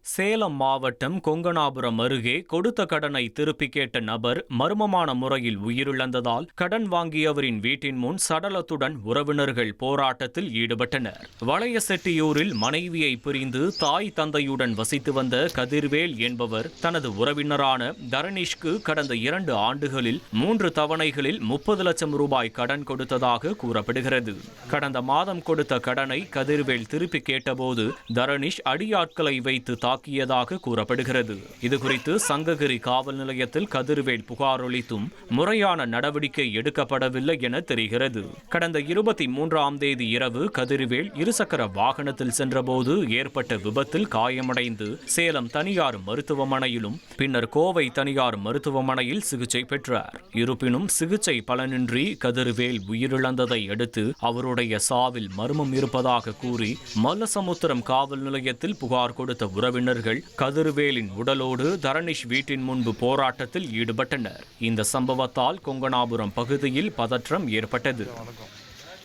சேலம் மாவட்டம் கொங்கணாபுரம் அருகே கொடுத்த கடனை திருப்பி கேட்ட நபர் மர்மமான முறையில் உயிரிழந்ததால் கடன் வாங்கியவரின் வீட்டின் முன் சடலத்துடன் உறவினர்கள் போராட்டத்தில் ஈடுபட்டனர். வளையசெட்டியூரில் மனைவியை பிரிந்து தாய் தந்தையுடன் வசித்து வந்த கதிர்வேல் என்பவர் தனது உறவினரான தரணீஷ்க்கு கடந்த 2 ஆண்டுகளில் 3 தவணைகளில் 30 லட்சம் ரூபாய் கடன் கொடுத்ததாக கூறப்படுகிறது. கடந்த மாதம் கொடுத்த கடனை கதிர்வேல் திருப்பி கேட்டபோது தரணீஷ் அடியாட்களை வைத்து தாக்கியதாக கூறப்படுகிறது. இதுகுறித்து சங்ககிரி காவல் நிலையத்தில் கதிர்வேல் புகார் அளித்தும் முறையான நடவடிக்கை எடுக்கப்படவில்லை என தெரிகிறது. கடந்த 23ஆம் தேதி இரவு கதிர்வேல் இருசக்கர வாகனத்தில் சென்றபோது ஏற்பட்ட விபத்தில் காயமடைந்து சேலம் தனியார் மருத்துவமனையிலும் பின்னர் கோவை தனியார் மருத்துவமனையில் சிகிச்சை பெற்றார். இருப்பினும் சிகிச்சை பலனின்றி கதிர்வேல் உயிரிழந்ததை அடுத்து அவருடைய சாவில் மர்மம் இருப்பதாக கூறி மல்லசமுத்திரம் காவல் நிலையத்தில் புகார் கொடுத்த உறவினர்கள் கதிர்வேலின் உடலோடு தரணீஷ் வீட்டின் முன்பு போராட்டத்தில் ஈடுபட்டனர். இந்த சம்பவத்தால் கொங்கணாபுரம் பகுதியில் பதற்றம் ஏற்பட்டது.